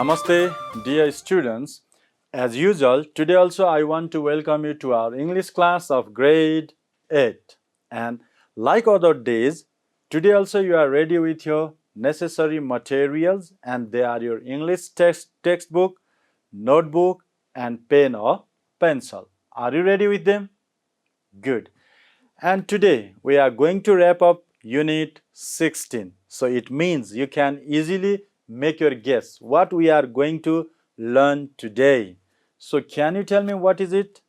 Namaste, dear students. As usual, today also I want to welcome you to our English class of grade 8. And like other days, today also you are ready with your necessary materials, and they are your English textbook, notebook, and pen or pencil. Are you ready with them? Good. And today we are going to wrap up Unit 16. So it means you can easily make your guess what we are going to learn today. So can you tell me what is it?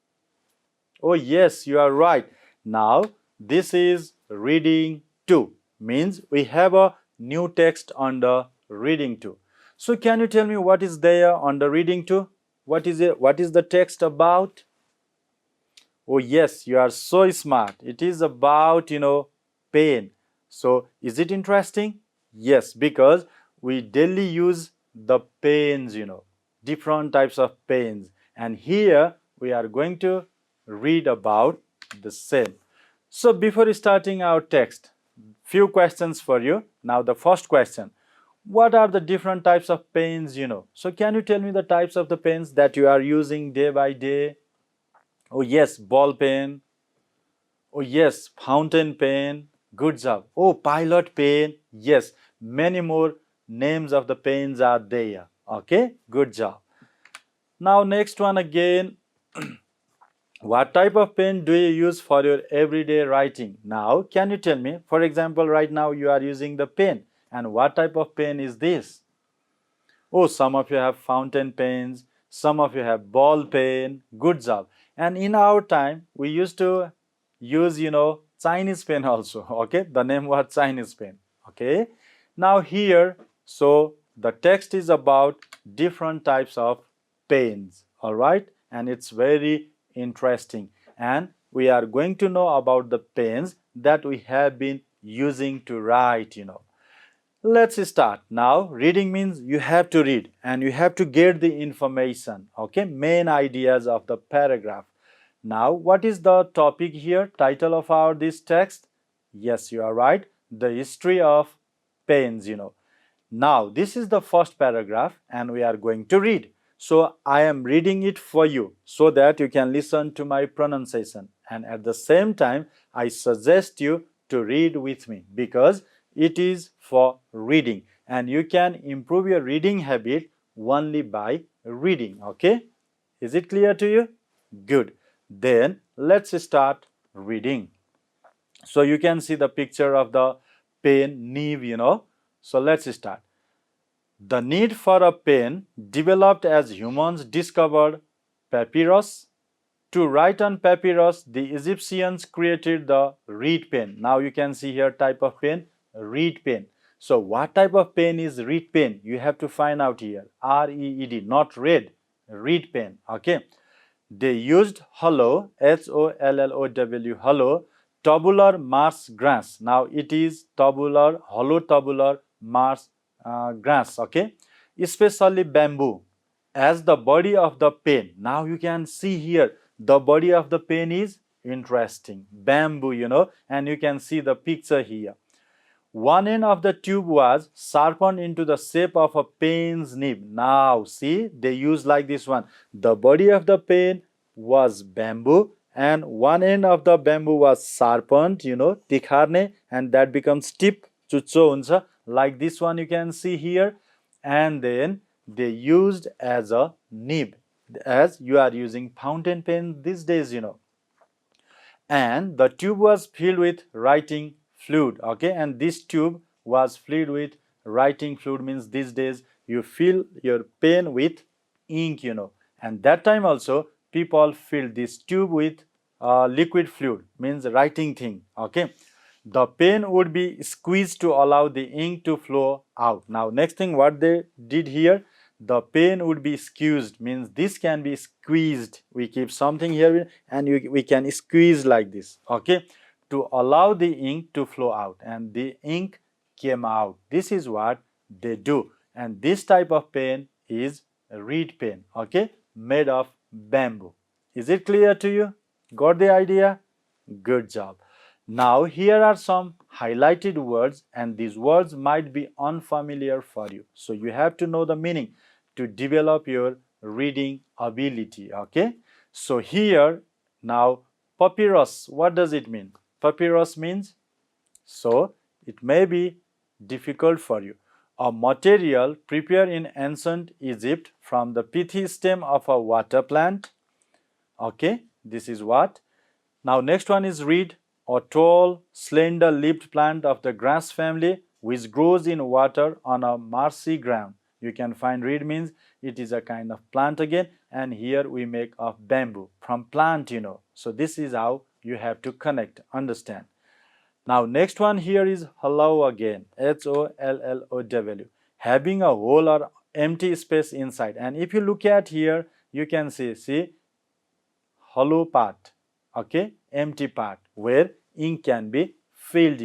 Oh yes, you are right. Now this is reading 2. Means we have a new text on the reading 2. So can you tell me what is there on the reading 2? What is it? What is the text about? Oh yes, you are so smart. It is about, pain. So is it interesting? Yes, because we daily use the pains, different types of pains. And here we are going to read about the same. So before starting our text, few questions for you. Now the first question. What are the different types of pains, So can you tell me the types of the pens that you are using day by day? Oh yes, ball pen. Oh yes, fountain pen. Good job. Oh, pilot pen. Yes, many more names of the pens are there. Okay, good job. Now next one again. What type of pen do you use for your everyday writing? Now, can you tell me? For example, right now you are using the pen. And what type of pen is this? Oh, some of you have fountain pens, some of you have ball pen. Good job. And in our time, we used to use, Chinese pen also. Okay, the name was Chinese pen. Okay, now here, so the text is about different types of pens. All right, and it's very interesting. And we are going to know about the pens that we have been using to write, Let's start. Now, reading means you have to read and you have to get the information, okay, main ideas of the paragraph. Now, what is the topic here, title of our this text? Yes, you are right, the history of pens, Now, this is the first paragraph and we are going to read. So, I am reading it for you so that you can listen to my pronunciation. And at the same time, I suggest you to read with me because it is for reading and you can improve your reading habit only by reading. Okay, is it clear to you? Good. Then let's start reading. So you can see the picture of the pen nib, So let's start. The need for a pen developed as humans discovered papyrus. To write on papyrus, the Egyptians created the reed pen. Now you can see here type of pen, reed pen. So what type of pen is reed pen? You have to find out here. R-E-E-D, not red, reed pen. Okay. They used hollow, H-O-L-L-O-W, hollow, tabular Mars grass. Now it is tabular, hollow tabular Mars grass. Okay. Especially bamboo as the body of the pen. Now you can see here the body of the pen is interesting, bamboo, and you can see the picture here. One end of the tube was sharpened into the shape of a pen's nib. Now see, they use like this one. The body of the pen was bamboo and one end of the bamboo was sharpened, tikharne, and that becomes tip, chucho huncha. Like this one you can see here. And then they used as a nib, as you are using fountain pen these days, And the tube was filled with writing fluid, okay, and this tube was filled with writing fluid means these days you fill your pen with ink, and that time also people filled this tube with liquid fluid means writing thing, okay. The pen would be squeezed to allow the ink to flow out. Now next thing what they did here, the pen would be squeezed means this can be squeezed. We keep something here and we can squeeze like this, okay, to allow the ink to flow out, and the ink came out. This is what they do, and this type of pen is a reed pen, okay, made of bamboo. Is it clear to you? Got the idea? Good job. Now here are some highlighted words and these words might be unfamiliar for you. So you have to know the meaning. to develop your reading ability. Okay, so here now papyrus, what does it mean? Papyrus means, so it may be difficult for you, a material prepared in ancient Egypt from the pithy stem of a water plant. Okay, this is what. Now next one is reed, a tall, slender-leaved plant of the grass family which grows in water on a marshy ground. You can find reed means it is a kind of plant again, and here we make of bamboo from plant, So this is how you have to connect, understand. Now next one here is hollow again, Hollow, having a hole or empty space inside. And if you look at here, you can see hollow part, okay, empty part where ink can be filled.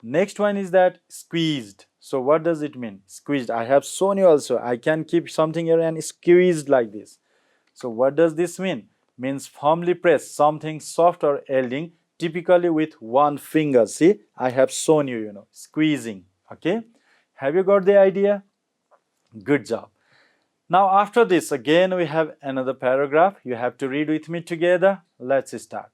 Next one is that squeezed. So what does it mean? Squeezed. I have shown you also. I can keep something here and squeezed like this. So what does this mean? Means firmly press something soft or yielding, typically with one finger. See, I have shown you, squeezing. Okay, have you got the idea? Good job. Now after this, again we have another paragraph. You have to read with me together. Let's start.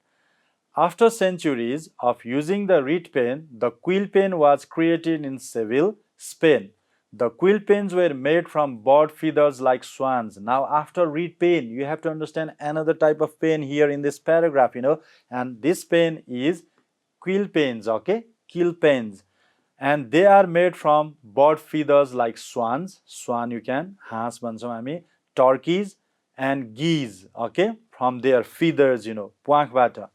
After centuries of using the reed pen, the quill pen was created in Seville, Spain. The quill pens were made from bird feathers like swans. Now after reed pen, you have to understand another type of pen here in this paragraph, and this pen is quill pens, okay? Quill pens. And they are made from bird feathers like swans. Swan you can, हाँस भन्छौँ हामी, turkeys and geese, okay? From their feathers, प्वाँखबाट.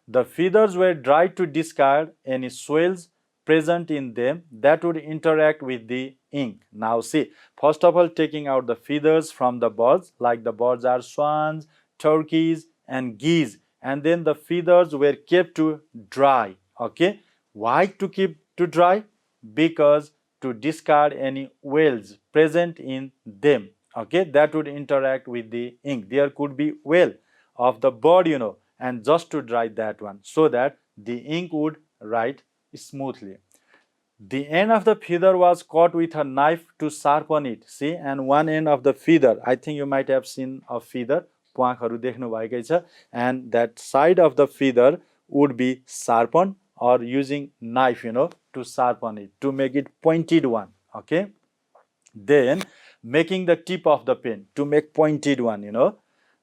The feathers were dried to discard any swells present in them that would interact with the ink. Now see, first of all, taking out the feathers from the birds, like the birds are swans, turkeys and geese, and then the feathers were kept to dry. Okay, why to keep to dry? Because to discard any wells present in them, okay, that would interact with the ink. There could be well of the bird, and just to dry that one so that the ink would write smoothly. The end of the feather was cut with a knife to sharpen it. See, and one end of the feather, I think you might have seen a feather, प्वाँखहरू देख्नु भएकै छ, and that side of the feather would be sharpened or using knife, to sharpen it, to make it pointed one, okay? Then making the tip of the pen to make pointed one,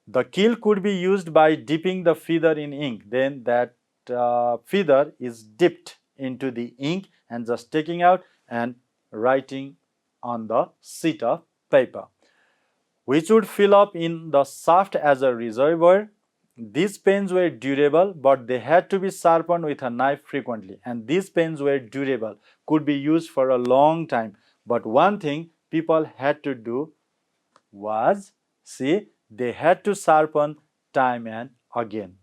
The quill could be used by dipping the feather in ink. Then that feather is dipped into the ink and just taking out and writing on the sheet of paper, which would fill up in the shaft as a reservoir. These pens were durable, but they had to be sharpened with a knife frequently. And these pens were durable, could be used for a long time. But one thing people had to do was, see, they had to sharpen time and again.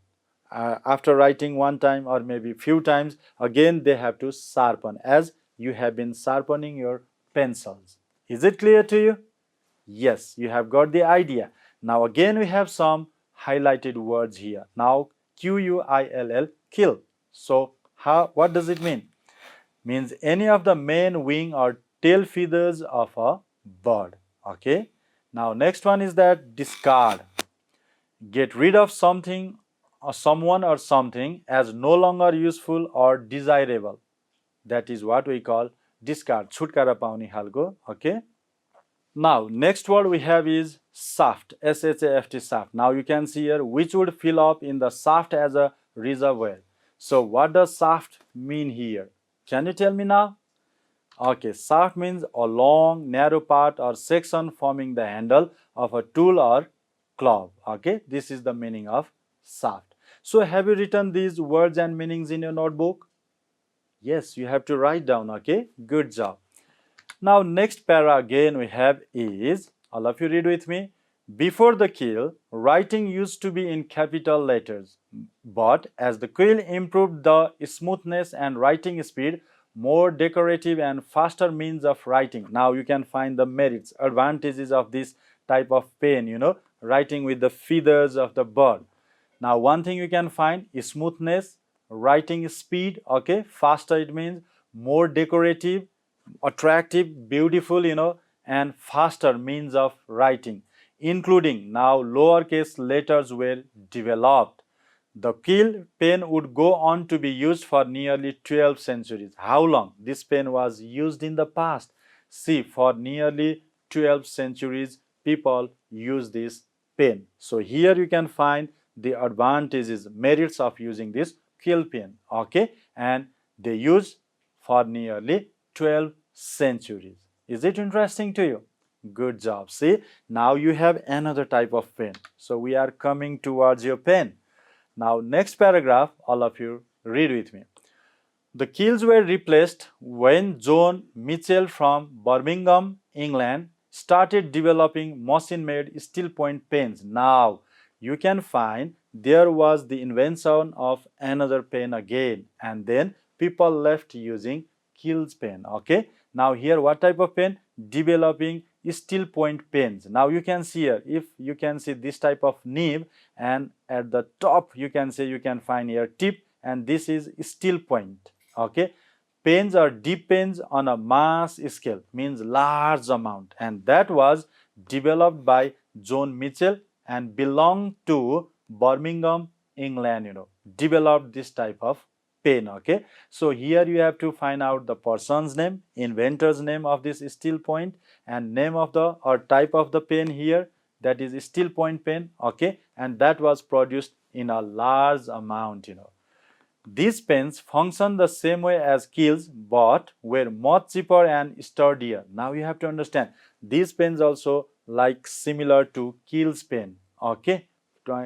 After writing one time or maybe few times, again they have to sharpen as you have been sharpening your pencils. Is it clear to you? Yes, you have got the idea. Now again we have some highlighted words here. Now Q-U-I-L-L, kill. So what does it mean? Means any of the main wing or tail feathers of a bird. Okay. Now next one is that discard. Get rid of something or someone or something as no longer useful or desirable. That is what we call discard. छुटकारा पाउने खालको. Okay. Now next word we have is shaft. S-H-A-F-T, shaft. Now you can see here which would fill up in the shaft as a reservoir. So what does shaft mean here? Can you tell me now? Okay, shaft means a long narrow part or section forming the handle of a tool or club. Okay, this is the meaning of shaft. So have you written these words and meanings in your notebook? Yes, you have to write down. Okay, good job. Now next para again we have is, all of you read with me. Before the quill, writing used to be in capital letters, but as the quill improved the smoothness and writing speed, more decorative and faster means of writing. Now you can find the merits, advantages of this type of pen, writing with the feathers of the bird. Now one thing you can find is smoothness, writing speed, okay, faster it means more decorative, attractive, beautiful, and faster means of writing, including now lowercase letters were developed. The quill pen would go on to be used for nearly 12 centuries. How long this pen was used in the past? See, for nearly 12 centuries, people use this pen. So here you can find the advantages, merits of using this quill pen. Okay, and they use for nearly 12 centuries. Is it interesting to you? Good job. See, now you have another type of pen. So we are coming towards your pen. Now, next paragraph, all of you read with me. The quills were replaced when John Mitchell from Birmingham, England, started developing machine-made steel point pens. Now, you can find there was the invention of another pen again, and then people left using quills pen. Okay. Now here, what type of pen? Developing steel point pens. Now you can see here, if you can see this type of nib, and at the top you can say you can find here tip, and this is steel point. Okay, pens are deep pens on a mass scale, means large amount, and that was developed by John Mitchell and belonged to Birmingham, England. Developed this type of pen. Okay, so here you have to find out the person's name, inventor's name of this steel point, and name of the or type of the pen here, that is steel point pen. Okay, and that was produced in a large amount. These pens function the same way as quills, but were much cheaper and sturdier. Now you have to understand, these pens also like similar to quills pen. Okay,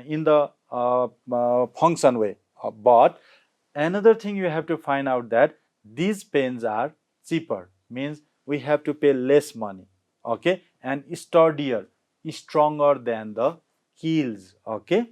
in the function way, but another thing you have to find out that these pens are cheaper, means we have to pay less money. Okay, and sturdier, stronger than the quills. Okay,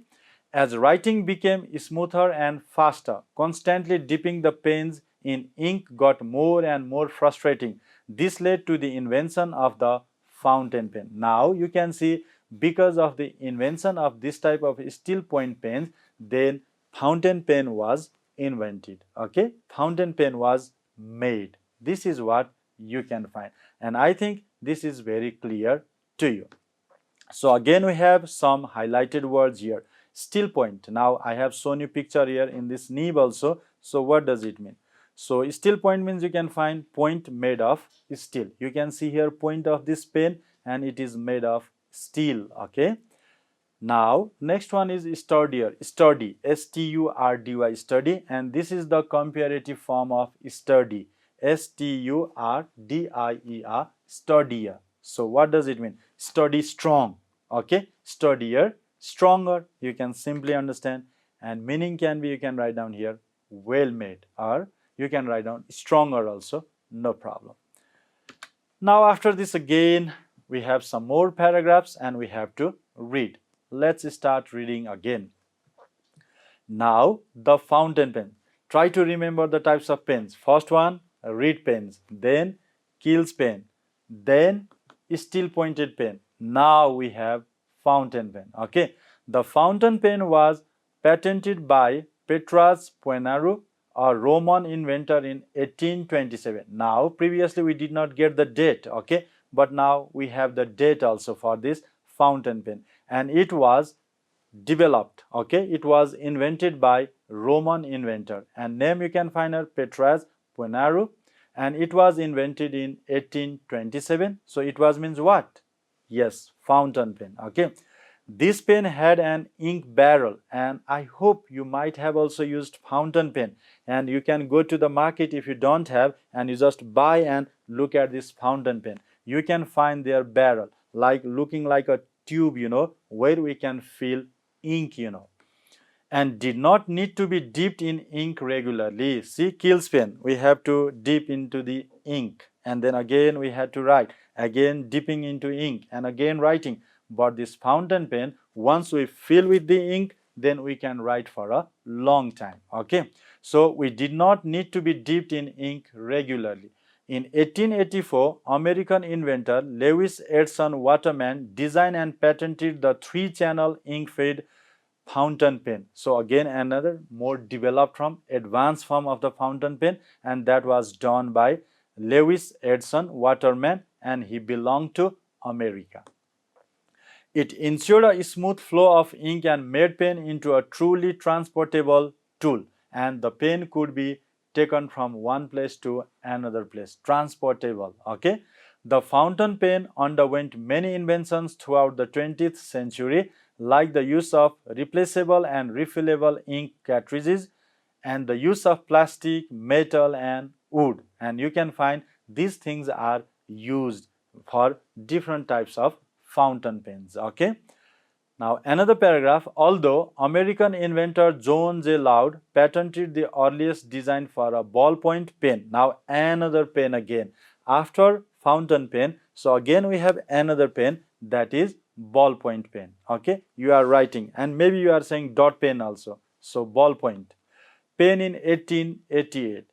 as writing became smoother and faster, constantly dipping the pens in ink got more and more frustrating. This led to the invention of the fountain pen. Now you can see, because of the invention of this type of steel point pens, then fountain pen was invented. Okay, fountain pen was made. This is what you can find, and I think this is very clear to you. So again, we have some highlighted words here. Steel point. Now I have shown you picture here in this nib also. So what does it mean? So steel point means you can find point made of steel. You can see here point of this pen, and it is made of steel. Okay. Now next one is sturdier. Sturdy, S-T-U-R-D-Y, sturdy, and this is the comparative form of sturdy, S-T-U-R-D-I-E-R, sturdier. So what does it mean? Sturdy, strong. Okay, sturdier, stronger, you can simply understand, and meaning can be, you can write down here, well made, or you can write down stronger also, no problem. Now after this, again we have some more paragraphs and we have to read. Let's start reading again. Now the fountain pen. Try to remember the types of pens. First one, reed pens, then quills pen, then steel pointed pen. Now we have fountain pen. Okay, the fountain pen was patented by Petrus Poenaru, a Roman inventor, in 1827. Now previously we did not get the date. Okay, but now we have the date also for this fountain pen, and it was developed. Okay, it was invented by Roman inventor, and name you can find her Petrus Poenaru, and it was invented in 1827. So it was means what? Yes, fountain pen. Okay, this pen had an ink barrel, and I hope you might have also used fountain pen, and you can go to the market if you don't have, and you just buy and look at this fountain pen. You can find their barrel like looking like a tube, where we can fill ink, and did not need to be dipped in ink regularly. See, quills pen, we have to dip into the ink, and then again we had to write, again dipping into ink, and again writing. But this fountain pen, once we fill with the ink, then we can write for a long time. Okay, so we did not need to be dipped in ink regularly. In 1884, American inventor Lewis Edson Waterman designed and patented the 3-channel ink-fed fountain pen. So again, another more developed from advanced form of the fountain pen, and that was done by Lewis Edson, waterman, and he belonged to America. It ensured a smooth flow of ink and made pen into a truly transportable tool, and the pen could be taken from one place to another place. Transportable, okay? The fountain pen underwent many inventions throughout the 20th century, like the use of replaceable and refillable ink cartridges and the use of plastic, metal, and wood. And you can find these things are used for different types of fountain pens. Okay. Now another paragraph, although American inventor John J. Loud patented the earliest design for a ballpoint pen. Now another pen again. After fountain pen, so again we have another pen, that is ballpoint pen. Okay, you are writing and maybe you are saying dot pen also. So ballpoint pen in 1888.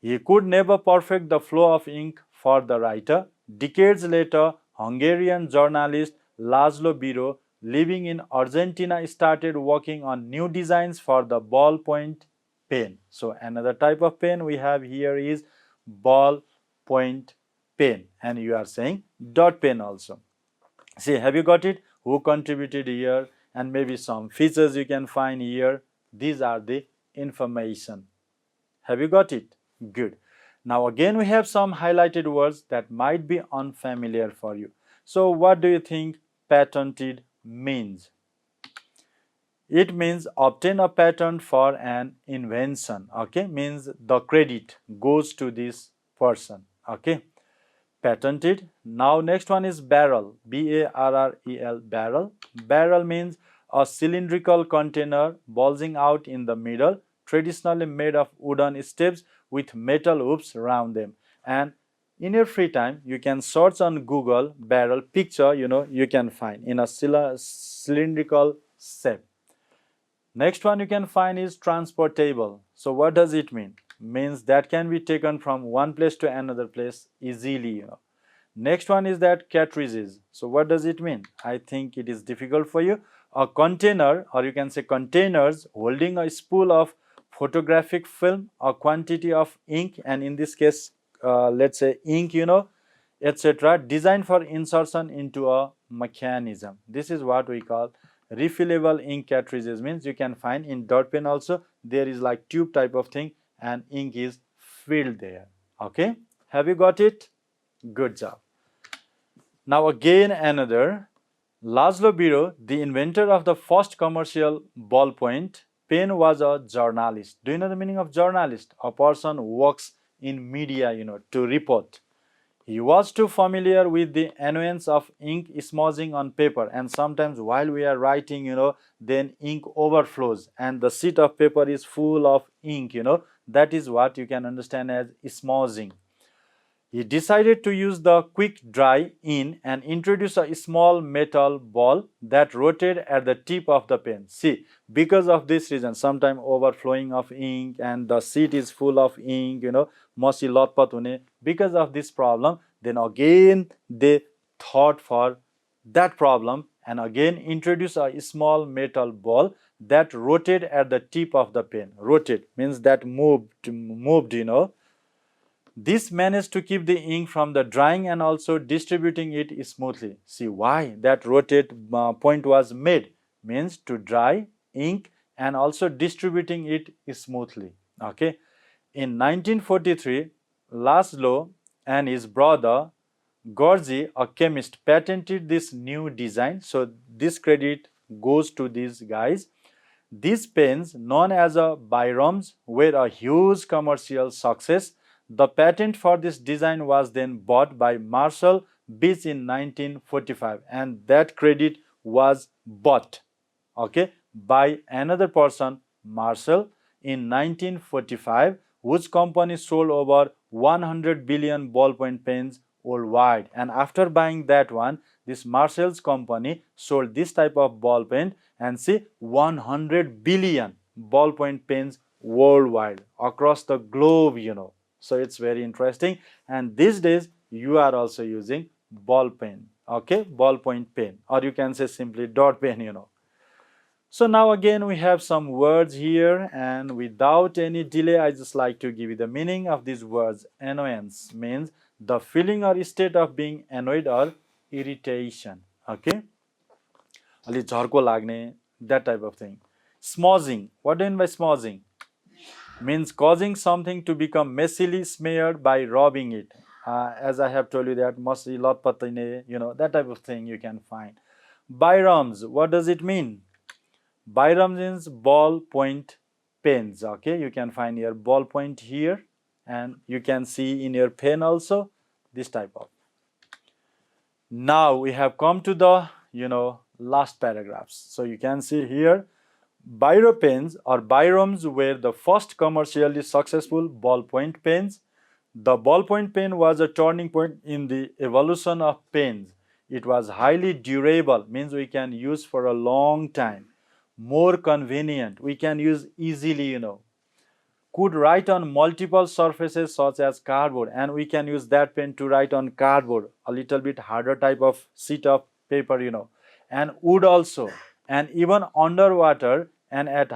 He could never perfect the flow of ink for the writer. Decades later, Hungarian journalist Laszlo Biro, living in Argentina, started working on new designs for the ballpoint pen. So another type of pen we have here is ballpoint pen, and you are saying dot pen also. See, have you got it? Who contributed here, and maybe some features you can find here. These are the information. Have you got it? Good. Now again we have some highlighted words that might be unfamiliar for you. So what do you think patented means? It means obtain a patent for an invention. Okay, means the credit goes to this person. Okay, patented. Now next one is barrel, B-A-R-R-E-L, barrel. Barrel means a cylindrical container bulging out in the middle, traditionally made of wooden steps with metal hoops around them. And in your free time you can search on Google barrel picture, you can find in a cylindrical shape. Next one you can find is transportable. So what does it mean? Means that can be taken from one place to another place easily. Next one is that cartridges. So what does it mean? I think it is difficult for you. A container, or you can say containers, holding a spool of photographic film, a quantity of ink, and in this case let's say ink, etc., designed for insertion into a mechanism. This is what we call refillable ink cartridges. Means you can find in dot pen also there is like tube type of thing and ink is filled there. Okay, have you got it? Good job. Now again another, Laszlo Biro, the inventor of the first commercial ballpoint pen, was a journalist. Do you know the meaning of journalist? A person who works in media, to report. He was too familiar with the annoyance of ink smudging on paper, and sometimes while we are writing, then ink overflows and the sheet of paper is full of ink, that is what you can understand as smudging. He decided to use the quick dry in and introduce a small metal ball that rotated at the tip of the pen. See, because of this reason, sometimes overflowing of ink and the sheet is full of ink, mossy lotpat hune. Because of this problem, then again they thought for that problem and again introduce a small metal ball that rotated at the tip of the pen. Rotate means that moved. This managed to keep the ink from the drying and also distributing it smoothly. See why that rotate point was made, means to dry ink and also distributing it smoothly. Okay. In 1943, Laszlo and his brother Gorgi, a chemist, patented this new design. So this credit goes to these guys. These pens, known as Byroms, were a huge commercial success. The patent for this design was then bought by Marshall Beach in 1945, and that credit was bought, okay, by another person, Marshall, in 1945, whose company sold over 100 billion ballpoint pens worldwide. And after buying that one, this Marshall's company sold this type of ball pen and see 100 billion ballpoint pens worldwide across the globe, So it's very interesting. And these days you are also using ball pen, okay, ballpoint pen, or you can say simply dot pen, So now again we have some words here, and without any delay I just like to give you the meaning of these words. Annoyance means the feeling or state of being annoyed or irritation. Okay, अलि झर्को लाग्ने, that type of thing. Smudging, what do you mean by smudging? Means causing something to become messily smeared by rubbing it. As I have told you that mostly lot patine, that type of thing you can find. Byrams, what does it mean? Byrams means ball point pens. Okay, you can find your ball point here, and you can see in your pen also this type of. Now we have come to the last paragraphs. So you can see here, Biro pens or Byrams were the first commercially successful ballpoint pens. The ballpoint pen was a turning point in the evolution of pens. It was highly durable, means we can use for a long time. More convenient, we can use easily, could write on multiple surfaces such as cardboard, and we can use that pen to write on cardboard, a little bit harder type of sheet of paper, and wood also, and even underwater and at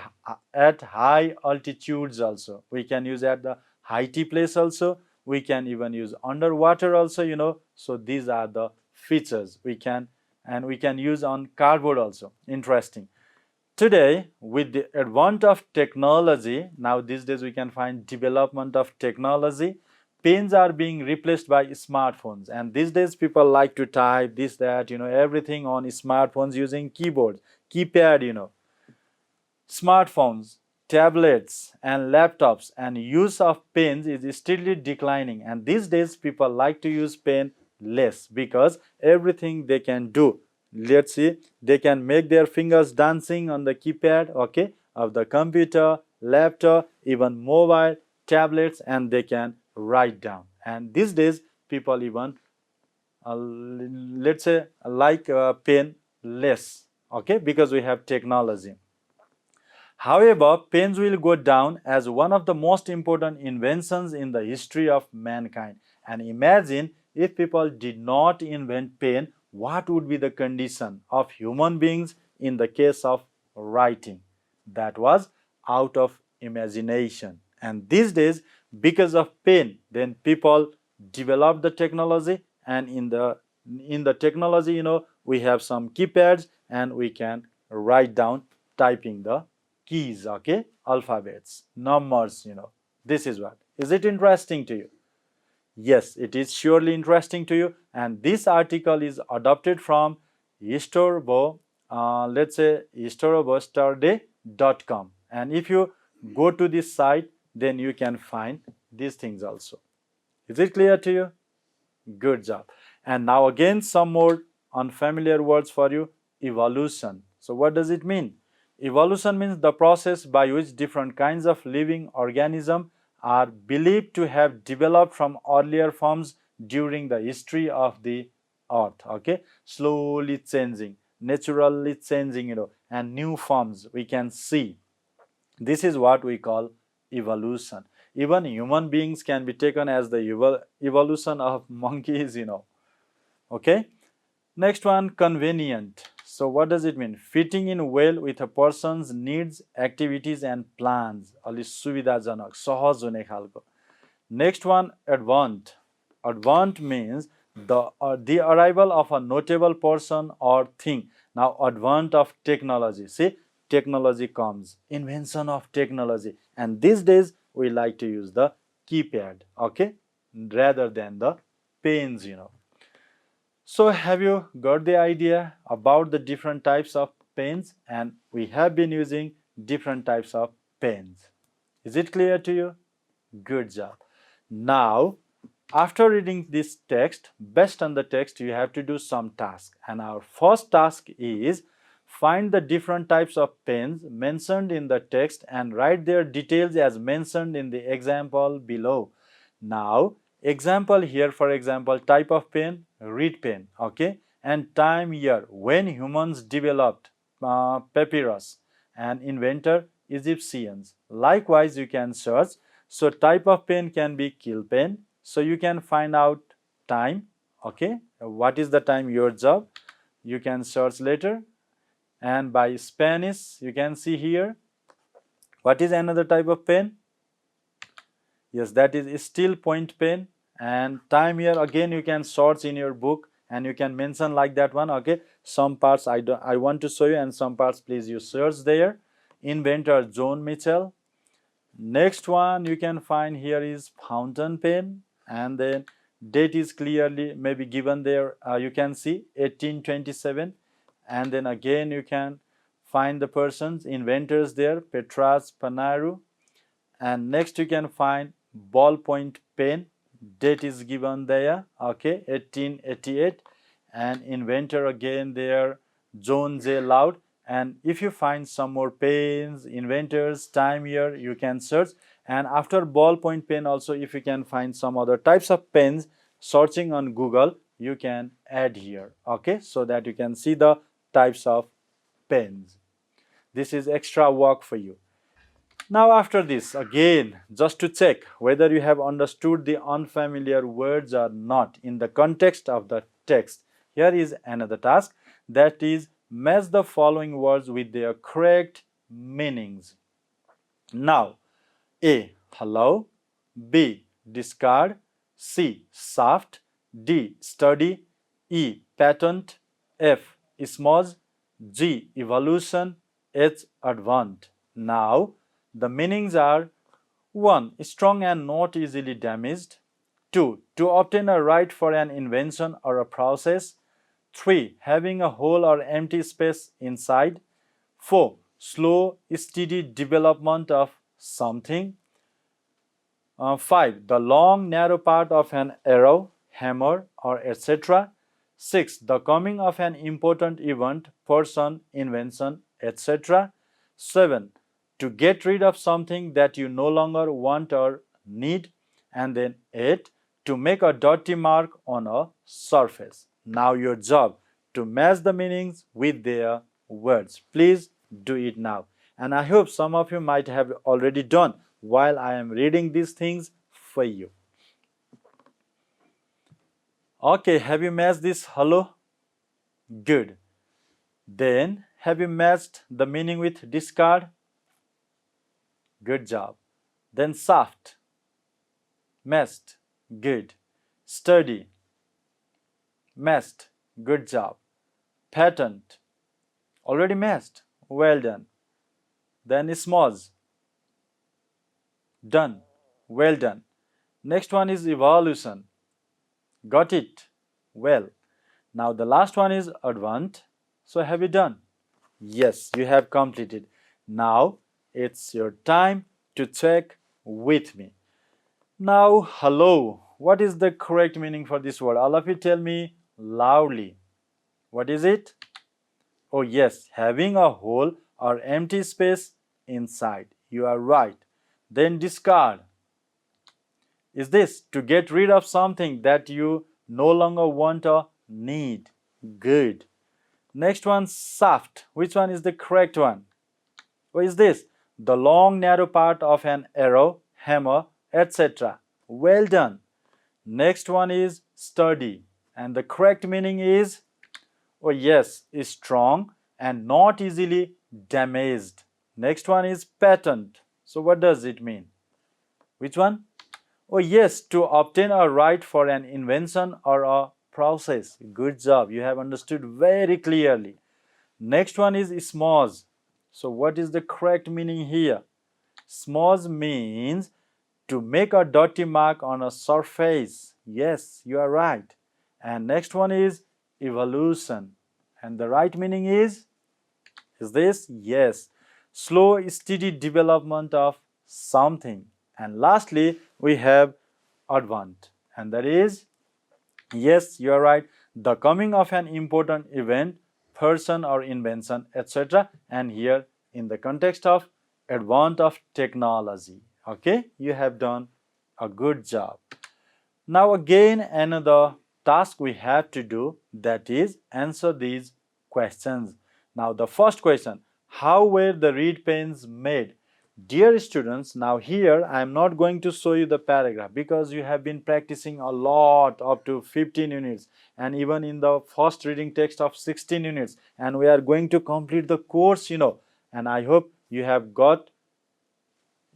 high altitudes also. We can use at the heighty place also. We can even use underwater also, So these are the features we can, and we can use on cardboard also. Interesting. Today, with the advent of technology, now these days we can find development of technology, pens are being replaced by smartphones, and these days people like to type this, that, everything on smartphones using keyboard, keypad, Smartphones, tablets, and laptops, and use of pens is steadily declining, and these days people like to use pen less because everything they can do. Let's see, they can make their fingers dancing on the keypad, okay, of the computer, laptop, even mobile, tablets, and they can write down. And these days people even let's say like pen less, okay, because we have technology. However, pens will go down as one of the most important inventions in the history of mankind. And imagine if people did not invent pen, what would be the condition of human beings in the case of writing? That was out of imagination. And these days, because of pen, then people develop the technology, and in the technology, we have some keypads, and we can write down typing the keys, okay, alphabets, numbers, this is what. Is it interesting to you? Yes, it is surely interesting to you. And this article is adopted from Historbo, let's say historibostarday.com. And if you go to this site, then you can find these things also. Is it clear to you? Good job. And now again some more unfamiliar words for you. Evolution. So what does it mean? Evolution means the process by which different kinds of living organisms are believed to have developed from earlier forms during the history of the earth. Okay, slowly changing, naturally changing, and new forms we can see. This is what we call evolution. Even human beings can be taken as the evolution of monkeys, Okay. Next one, convenient. So what does it mean? Fitting in well with a person's needs, activities, and plans. अलि सुविधाजनक, सहज हुने खालको. Next one, advent. Advent means the arrival of a notable person or thing. Now, advent of technology. See, technology comes, invention of technology, and these days we like to use the keypad, okay, rather than the pens, So have you got the idea about the different types of pens? And we have been using different types of pens. Is it clear to you? Good job. Now, after reading this text, based on the text, you have to do some task. And our first task is find the different types of pens mentioned in the text and write their details as mentioned in the example below. Now, example here, for example, type of pen, reed pen, okay, and time, year, when humans developed papyrus, and inventor, Egyptians. Likewise, you can search. So type of pen can be quill pen. So you can find out time, okay, what is the time, your job, you can search later. And by Spanish, you can see here. What is another type of pen? Yes, that is steel point pen. And time here again you can search in your book and you can mention like that one. Okay, some parts I want to show you and some parts please you search there. Inventor John Mitchell. Next one you can find here is fountain pen, and then date is clearly maybe given there. You can see 1827, and then again you can find the persons inventors there, Petras Panaru. And next you can find ballpoint pen, date is given there, okay, 1888, and inventor again there, John J. Loud. And if you find some more pens, inventors, time here, you can search. And after ballpoint pen also, if you can find some other types of pens, searching on Google, you can add here, okay, so that you can see the types of pens. This is extra work for you. Now after this, again, just to check whether you have understood the unfamiliar words or not in the context of the text, here is another task, that is match the following words with their correct meanings. Now, A. Hello, B. Discard, C. Soft, D. Study, E. Patent, F. Smudge, G. Evolution, H. Advant. Now, the meanings are: 1. Strong and not easily damaged. 2. To obtain a right for an invention or a process. 3. Having a hole or empty space inside. 4. Slow, steady development of something. 5. The long, narrow part of an arrow, hammer, or etc. 6. The coming of an important event, person, invention, etc. 7. To get rid of something that you no longer want or need. And then 8. To make a dirty mark on a surface. Now your job to match the meanings with their words. Please do it now. And I hope some of you might have already done while I am reading these things for you. Okay, have you matched this hello? Good. Then have you matched the meaning with discard? Good job. Then soft, matched, good. Sturdy, matched, good job. Patent, already matched, well done. Then smudge, done, well done. Next one is evolution, got it, well. Now the last one is advant. So have you done? Yes, you have completed. Now it's your time to check with me. Now, hello. What is the correct meaning for this word? All of you tell me loudly. What is it? Oh yes, having a hole or empty space inside. You are right. Then discard. Is this to get rid of something that you no longer want or need? Good. Next one, soft. Which one is the correct one? What is this? The long narrow part of an arrow, hammer, etc. Well done. Next one is sturdy, and the correct meaning is, oh yes, is strong and not easily damaged. Next one is patent. So what does it mean? Which one? Oh yes, to obtain a right for an invention or a process. Good job, you have understood very clearly. Next one is smudge. So what is the correct meaning here? Smudge means to make a dirty mark on a surface. Yes, you are right. And next one is evolution. And the right meaning is this? Yes. Slow, steady development of something. And lastly, we have advant. And that is, yes, you are right, the coming of an important event, person or invention, etc. And here in the context of advent of technology. Okay, you have done a good job. Now again another task we have to do, that is answer these questions. Now the first question, how were the reed pens made? Dear students, now here I am not going to show you the paragraph because you have been practicing a lot up to 15 units and even in the first reading text of 16 units, and we are going to complete the course, and I hope you have got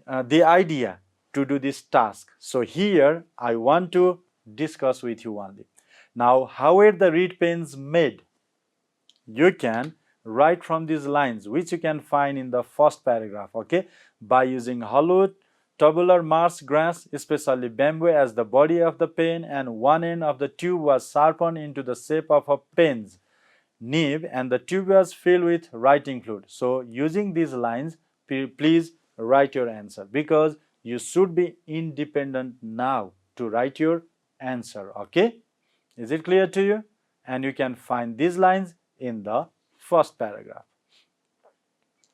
the idea to do this task. So here I want to discuss with you only. Now, how were the reed pens made? You can write from these lines which you can find in the first paragraph, okay, by using hollow tubular marsh grass, especially bamboo, as the body of the pen, and one end of the tube was sharpened into the shape of a pen's nib and the tube was filled with writing fluid. So using these lines, please write your answer because you should be independent now to write your answer, okay? Is it clear to you? And you can find these lines in the first paragraph.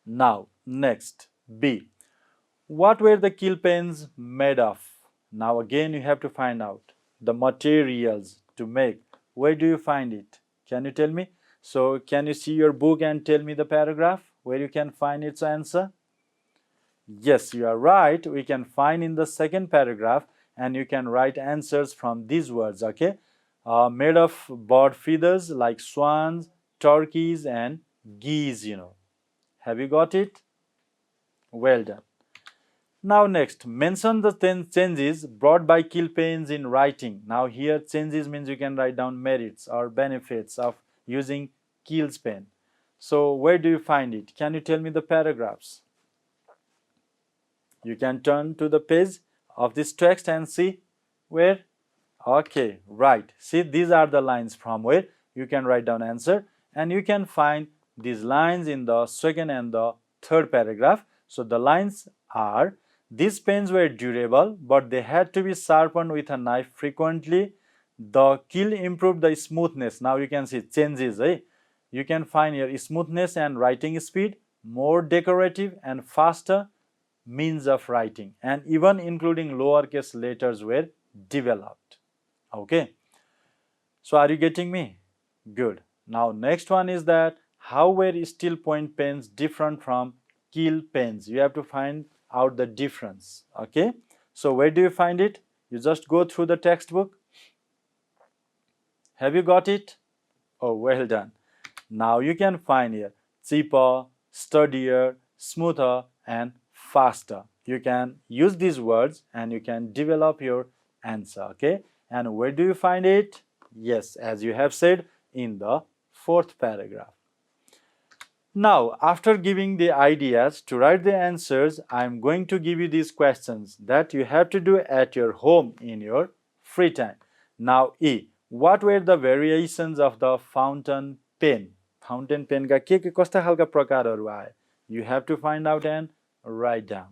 Now, next, B. What were the quill pens made of? Now again you have to find out the materials to make. Where do you find it? Can you tell me? So can you see your book and tell me the paragraph where you can find its answer? Yes, you are right. We can find in the second paragraph and you can write answers from these words, okay? Made of bird feathers like swans, turkeys and geese, Have you got it? Well done. Now next, mention the 10 changes brought by quill pens in writing. Now here changes means you can write down merits or benefits of using quill's pen. So where do you find it? Can you tell me the paragraphs? You can turn to the page of this text and see where. Okay, right. See, these are the lines from where you can write down answer, and you can find these lines in the second and the third paragraph. So the lines are, these pens were durable, but they had to be sharpened with a knife frequently. The quill improved the smoothness. Now you can see changes. You can find your smoothness and writing speed, more decorative and faster means of writing, and even including lowercase letters were developed. Okay, so are you getting me? Good. Now next one is that how were steel point pens different from quill pens? You have to find out the difference. Okay, so where do you find it? You just go through the textbook. Have you got it? Oh, well done. Now you can find here cheaper, sturdier, smoother and faster. You can use these words and you can develop your answer, okay? And where do you find it? Yes, as you have said, in the fourth paragraph. Now, after giving the ideas to write the answers, I am going to give you these questions that you have to do at your home in your free time. Now, E. What were the variations of the fountain pen? Fountain pen का के कस्ता खालका प्रकारहरू आए? You have to find out and write down.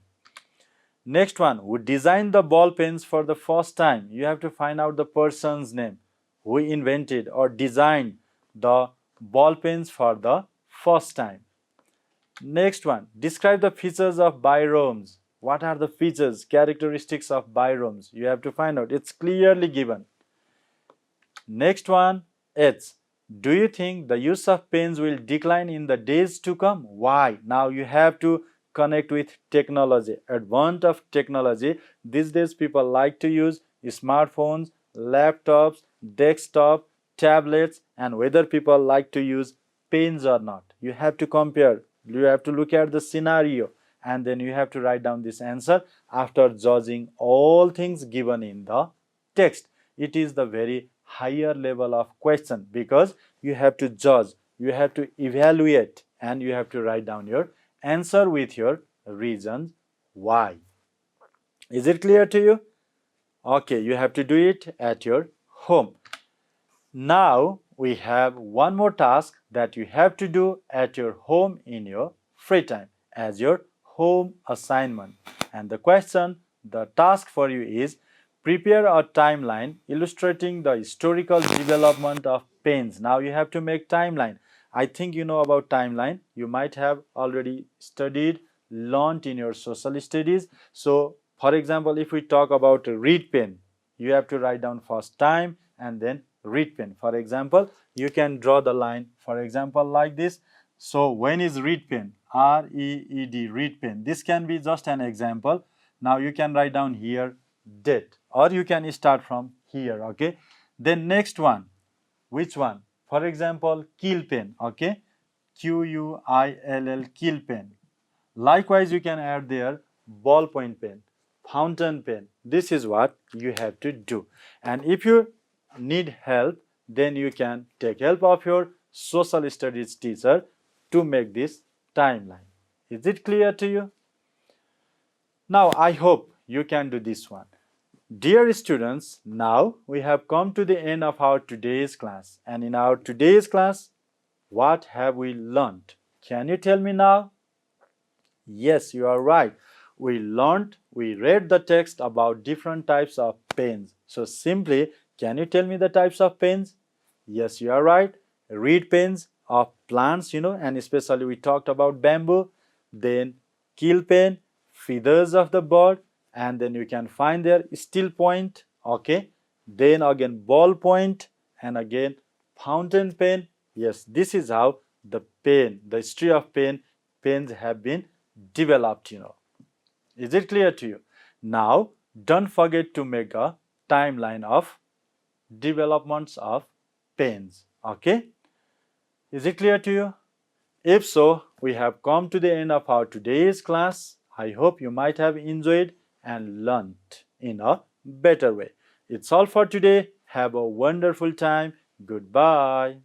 Next one, who designed the ball pens for the first time? You have to find out the person's name who invented or designed the ball pens for the first time. Next one, describe the features of biromes. What are the features, characteristics of biromes? You have to find out. It's clearly given. Next one, H. Do you think the use of pens will decline in the days to come? Why? Now you have to connect with technology, advent of technology. These days people like to use smartphones, laptops, desktop, tablets, and whether people like to use pens or not. You have to compare, you have to look at the scenario, and then you have to write down this answer after judging all things given in the text. It is the very higher level of question because you have to judge, you have to evaluate, and you have to write down your answer with your reasons why. Is it clear to you? Okay, you have to do it at your home. Now we have one more task that you have to do at your home in your free time as your home assignment. And the question, the task for you is prepare a timeline illustrating the historical development of pens. Now you have to make timeline. I think you know about timeline. You might have already studied, learned in your social studies. So for example, if we talk about a reed pen, you have to write down first time and then reed pen. For example, you can draw the line, for example, like this. So when is read pen? R-E-E-D, read pen. This can be just an example. Now you can write down here date, or you can start from here, okay? Then next one, which one? For example, kill pen, okay? Q-U-I-L-L, kill pen. Likewise, you can add there ballpoint pen, fountain pen. This is what you have to do. And if you need help, then you can take help of your social studies teacher to make this timeline. Is it clear to you? Now, I hope you can do this one. Dear students, now we have come to the end of our today's class. And in our today's class, what have we learned? Can you tell me now? Yes, you are right. We read the text about different types of pens. So simply, can you tell me the types of pens? Yes, you are right. Reed pens of plants, and especially we talked about bamboo. Then kill pen, feathers of the bird, and then you can find there steel point, okay? Then again ball point, and again fountain pen. Yes, this is how the history of pens have been developed. Is it clear to you? Now, don't forget to make a timeline of developments of pens. Okay? Is it clear to you? If so, we have come to the end of our today's class. I hope you might have enjoyed and learned in a better way. It's all for today. Have a wonderful time. Goodbye.